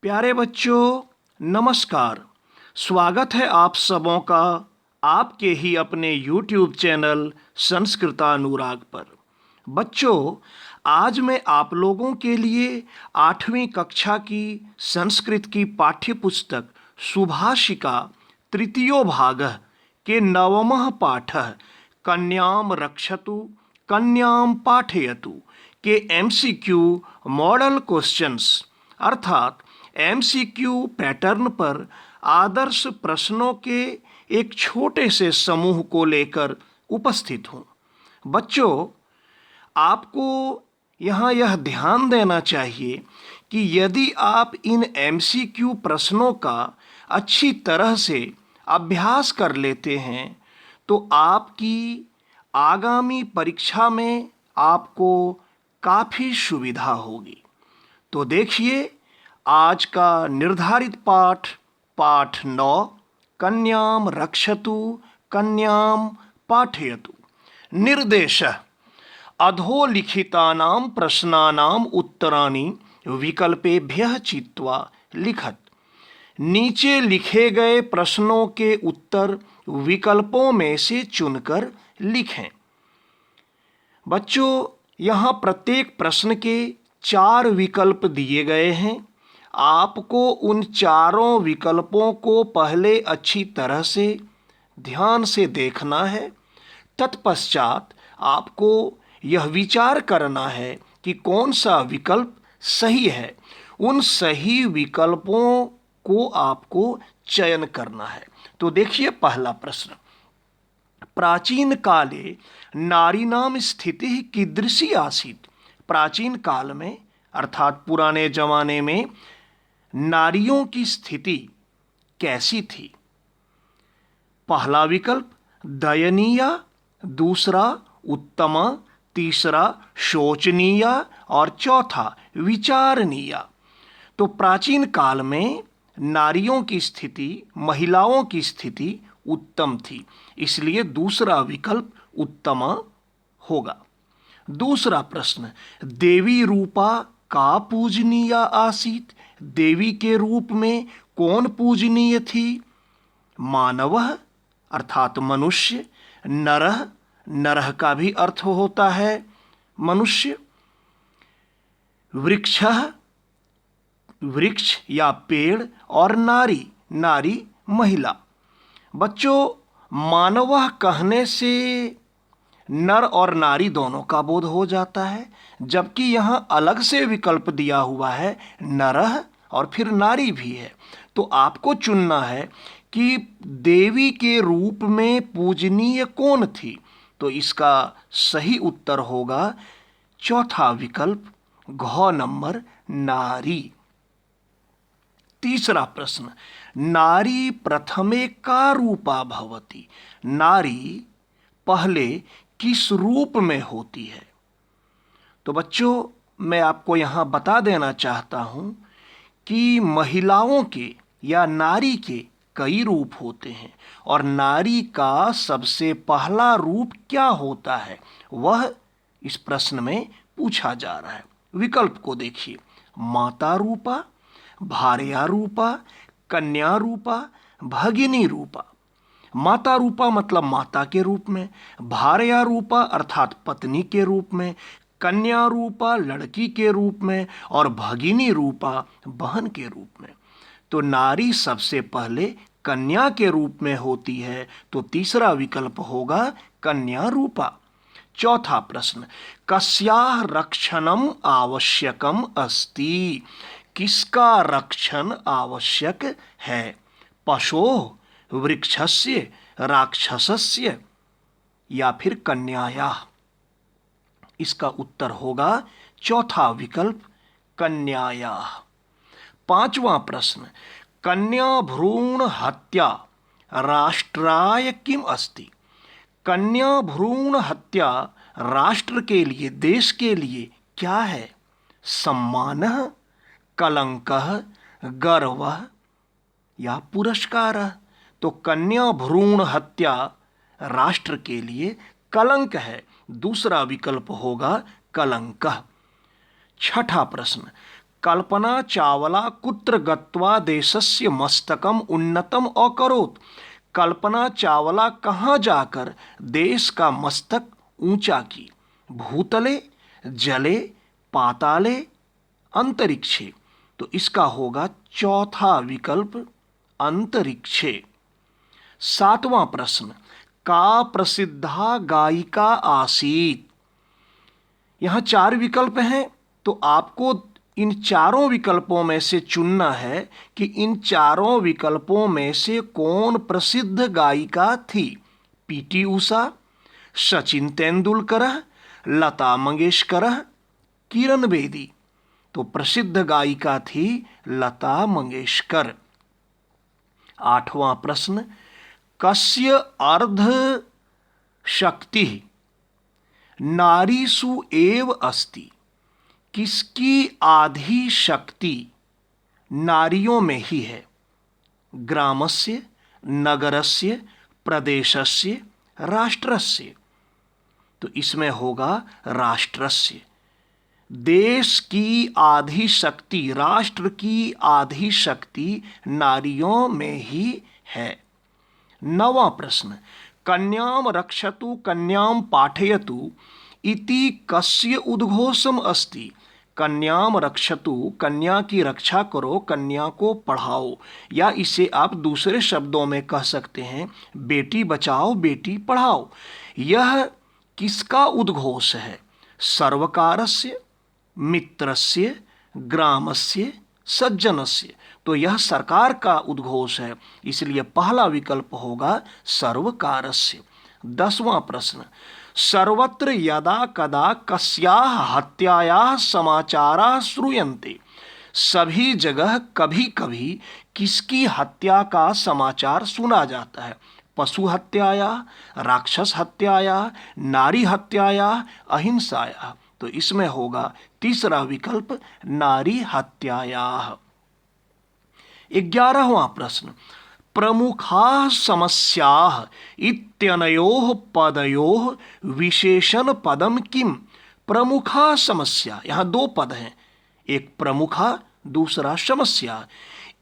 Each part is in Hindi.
प्यारे बच्चों, नमस्कार। स्वागत है आप सबों का आपके ही अपने YouTube चैनल संस्कृतानुराग पर। बच्चों, आज मैं आप लोगों के लिए 8वीं कक्षा की संस्कृत की पाठ्य पुस्तक सुभाषिका तृतीयो भागः के 9वां पाठः कन्याम रक्षतु कन्याम पाठयतु के MCQ मॉडल क्वेश्चंस अर्थात MCQ पैटर्न पर आदर्श प्रश्नों के एक छोटे से समूह को लेकर उपस्थित हूँ। बच्चों, आपको यहाँ यह ध्यान देना चाहिए कि यदि आप इन MCQ प्रश्नों का अच्छी तरह से अभ्यास कर लेते हैं तो आपकी आगामी परीक्षा में आपको काफ़ी सुविधा होगी। तो देखिए, आज का निर्धारित पाठ 9 कन्याम रक्षतु कन्याम पाठयतु। निर्देशः अधोलिखितानां प्रश्नानां उत्तराणि विकल्पेभ्यः चित्वा लिखत। नीचे लिखे गए प्रश्नों के उत्तर विकल्पों में से चुनकर लिखें। बच्चों, यहाँ प्रत्येक प्रश्न के 4 विकल्प दिए गए हैं। आपको उन चारों विकल्पों को पहले अच्छी तरह से ध्यान से देखना है। तत्पश्चात आपको यह विचार करना है कि कौन सा विकल्प सही है। उन सही विकल्पों को आपको चयन करना है। तो देखिए, पहला प्रश्न, प्राचीन काले नारीणां स्थितिः कीदृशी आसीत्। प्राचीन काल में अर्थात पुराने जमाने में नारियों की स्थिति कैसी थी। पहला विकल्प दयनीय, दूसरा उत्तम, तीसरा शोचनीय और चौथा विचारणीय। तो प्राचीन काल में नारियों की स्थिति, महिलाओं की स्थिति उत्तम थी, इसलिए दूसरा विकल्प उत्तम होगा। दूसरा प्रश्न, देवी रूपा का पूजनीय आसीत। देवी के रूप में कौन पूजनीय थी। मानवः अर्थात मनुष्य, नरः, नरः का भी अर्थ होता है मनुष्य, वृक्षः, वृक्ष या पेड़, और नारी, नारी महिला। बच्चों, मानवः कहने से नर और नारी दोनों का बोध हो जाता है, जबकि यहाँ अलग से विकल्प दिया हुआ है नरः और फिर नारी भी है। तो आपको चुनना है कि देवी के रूप में पूजनीय कौन थी। तो इसका सही उत्तर होगा चौथा विकल्प, घ नंबर, नारी। तीसरा प्रश्न, नारी प्रथमे का रूपा भवति। नारी पहले किस रूप में होती है। तो बच्चों, मैं आपको यहाँ बता देना चाहता हूँ कि महिलाओं के या नारी के कई रूप होते हैं और नारी का सबसे पहला रूप क्या होता है वह इस प्रश्न में पूछा जा रहा है। विकल्प को देखिए, माता रूपा, भार्या रूपा, कन्या रूपा, भगिनी रूपा। माता रूपा मतलब माता के रूप में, भार्या रूपा अर्थात पत्नी के रूप में, कन्या रूपा लड़की के रूप में और भगिनी रूपा बहन के रूप में। तो नारी सबसे पहले कन्या के रूप में होती है, तो तीसरा विकल्प होगा कन्या रूपा। चौथा प्रश्न, कस्याः रक्षणम आवश्यकम अस्ति। किसका रक्षण आवश्यक है। पशोः, वृक्षस्य, राक्षसस्य या फिर कन्यायाः। इसका उत्तर होगा चौथा विकल्प, कन्यायाः। पांचवा प्रश्न, कन्या भ्रूण हत्या राष्ट्राय किम अस्ति। कन्या भ्रूण हत्या राष्ट्र के लिए, देश के लिए क्या है। सम्मानः, कलंकः, गर्वः या पुरस्कारः। तो कन्या भ्रूण हत्या राष्ट्र के लिए कलंक है, दूसरा विकल्प होगा कलंकः। छठा प्रश्न, कल्पना चावला कुत्र गत्वा देशस्य मस्तकम उन्नतम अकरोत्। कल्पना चावला कहाँ जाकर देश का मस्तक ऊंचा की? भूतले, जले, पाताले, अंतरिक्षे। तो इसका होगा चौथा विकल्प अंतरिक्षे। 7वां प्रश्न, का प्रसिद्धा गायिका आसीत। यहां 4 विकल्प हैं, तो आपको इन चारों विकल्पों में से चुनना है कि इन चारों विकल्पों में से कौन प्रसिद्ध गायिका थी। पीटी उषा, सचिन तेंदुलकर, लता मंगेशकर, किरण बेदी। तो प्रसिद्ध गायिका थी लता मंगेशकर। 8वां प्रश्न, कस्य अर्ध शक्ति नारीषु एव अस्ति। किसकी आधी शक्ति नारियों में ही है? ग्रामस्य, नगरस्य, प्रदेशस्य, राष्ट्रस्य। तो इसमें होगा राष्ट्रस्य। देश की आधी शक्ति, राष्ट्र की आधी शक्ति नारियों में ही है। 9वां प्रश्न, कन्याम रक्षतु कन्याम पाठयतु इति कस्य उद्घोषम अस्ति। कन्याम रक्षतु, कन्या की रक्षा करो, कन्या को पढ़ाओ, या इसे आप दूसरे शब्दों में कह सकते हैं बेटी बचाओ बेटी पढ़ाओ। यह किसका उद्घोष है? सर्वकारस्य, मित्रस्य, ग्रामस्य, सज्जनस्य। तो यह सरकार का उद्घोष है, इसलिए पहला विकल्प होगा सर्वकारस्य। 10वां प्रश्न, सर्वत्र यदा कदा कस्याः हत्यायाः समाचाराः श्रूयन्ते। सभी जगह कभी कभी किसकी हत्या का समाचार सुना जाता है? पशु हत्याया, राक्षस हत्याया, नारी हत्याया, अहिंसाया। तो इसमें होगा तीसरा विकल्प नारी हत्याया। 11वां प्रश्न, प्रमुखाः समस्याः इत्यनयोः पदयोः विशेषण पदम किम। प्रमुखा समस्या, यहाँ 2 पद हैं, एक प्रमुखा, दूसरा समस्या।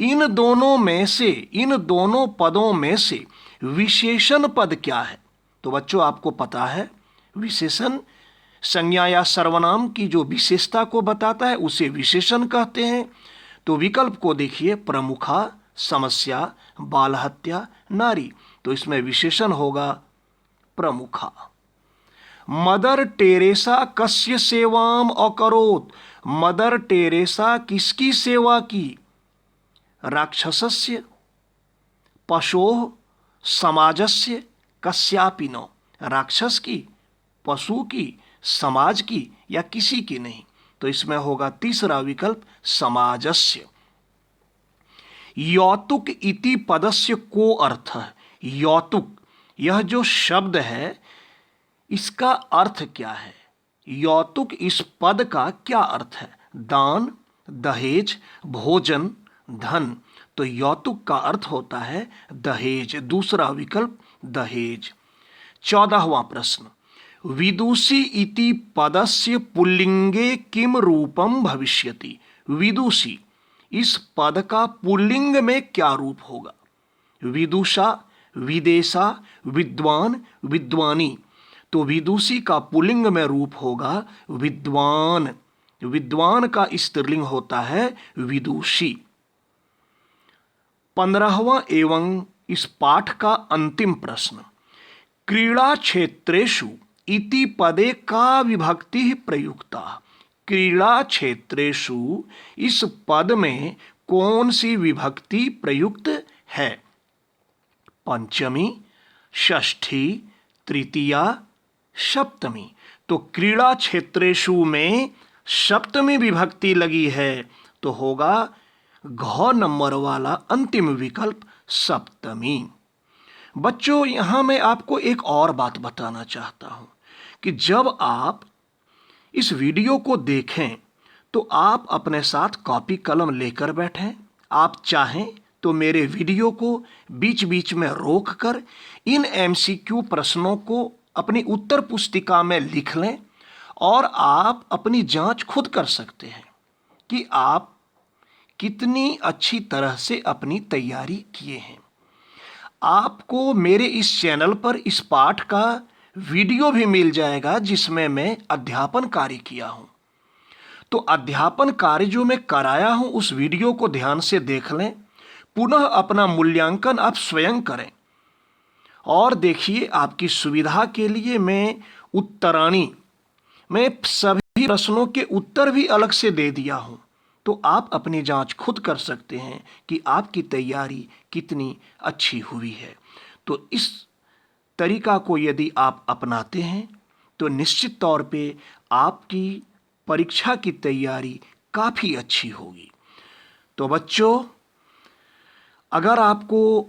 इन दोनों पदों में से विशेषण पद क्या है? तो बच्चों आपको पता है विशेषण संज्ञा या सर्वनाम की जो विशेषता को बताता है उसे विशेषण कहते हैं। तो विकल्प को देखिए, प्रमुखा, समस्या, बाल हत्या, नारी। तो इसमें विशेषण होगा प्रमुखा। मदर टेरेसा कस्य सेवाम अकरोत्। मदर टेरेसा किसकी सेवा की? राक्षसस्य, पशोः, समाजस्य, कस्यापि न। राक्षस की, पशु की, समाज की, या किसी की नहीं। तो इसमें होगा तीसरा विकल्प समाजस्य। यौतुक इति पदस्य को अर्थ है। यौतुक, यह जो शब्द है इसका अर्थ क्या है? यौतुक इस पद का क्या अर्थ है? दान, दहेज, भोजन, धन। तो यौतुक का अर्थ होता है दहेज। दूसरा विकल्प दहेज। 14वां प्रश्न, विदुषी इति पदस्य पुल्लिंगे किम रूपम भविष्यति। विदुषी, इस पद का पुल्लिंग में क्या रूप होगा? विदुषा, विदेशा, विद्वान, विद्वानी। तो विदुषी का पुल्लिंग में रूप होगा विद्वान। विद्वान का स्त्रीलिंग होता है विदुषी। 15वां एवं इस पाठ का अंतिम प्रश्न, क्रीड़ा क्षेत्रेषु इति पदे का विभक्ति प्रयुक्ता। क्रीड़ा क्षेत्रेषु, इस पद में कौन सी विभक्ति प्रयुक्त है? पंचमी, षष्ठी, तृतीया, सप्तमी। तो क्रीड़ा क्षेत्रेषु में सप्तमी विभक्ति लगी है, तो होगा घ नंबर वाला अंतिम विकल्प सप्तमी। बच्चों यहां मैं आपको एक और बात बताना चाहता हूं कि जब आप इस वीडियो को देखें तो आप अपने साथ कॉपी कलम लेकर बैठें। आप चाहें तो मेरे वीडियो को बीच बीच में रोककर इन एमसीक्यू प्रश्नों को अपनी उत्तर पुस्तिका में लिख लें और आप अपनी जांच खुद कर सकते हैं कि आप कितनी अच्छी तरह से अपनी तैयारी किए हैं। आपको मेरे इस चैनल पर इस पाठ का वीडियो भी मिल जाएगा जिसमें मैं अध्यापन कार्य किया हूं। तो अध्यापन कार्य जो मैं कराया हूं उस वीडियो को ध्यान से देख लें, पुनः अपना मूल्यांकन आप स्वयं करें। और देखिए, आपकी सुविधा के लिए मैं उत्तराणी में सभी प्रश्नों के उत्तर भी अलग से दे दिया हूं। तो आप अपनी जांच खुद कर सकते हैं कि आपकी तैयारी कितनी अच्छी हुई है। तो इस तरीका को यदि आप अपनाते हैं तो निश्चित तौर पे आपकी परीक्षा की तैयारी काफ़ी अच्छी होगी। तो बच्चों, अगर आपको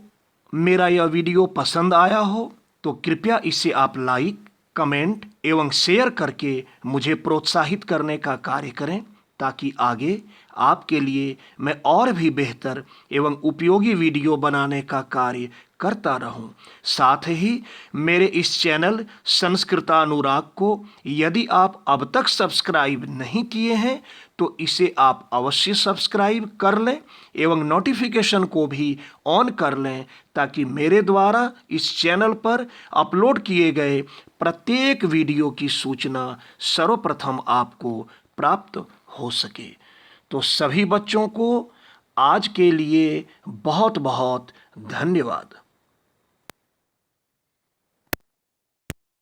मेरा यह वीडियो पसंद आया हो तो कृपया इसे आप लाइक, कमेंट एवं शेयर करके मुझे प्रोत्साहित करने का कार्य करें, ताकि आगे आपके लिए मैं और भी बेहतर एवं उपयोगी वीडियो बनाने का कार्य करता रहूं। साथ ही मेरे इस चैनल संस्कृतानुराग को यदि आप अब तक सब्सक्राइब नहीं किए हैं तो इसे आप अवश्य सब्सक्राइब कर लें एवं नोटिफिकेशन को भी ऑन कर लें, ताकि मेरे द्वारा इस चैनल पर अपलोड किए गए प्रत्येक वीडियो की सूचना सर्वप्रथम आपको प्राप्त हो सके। तो सभी बच्चों को आज के लिए बहुत बहुत धन्यवाद।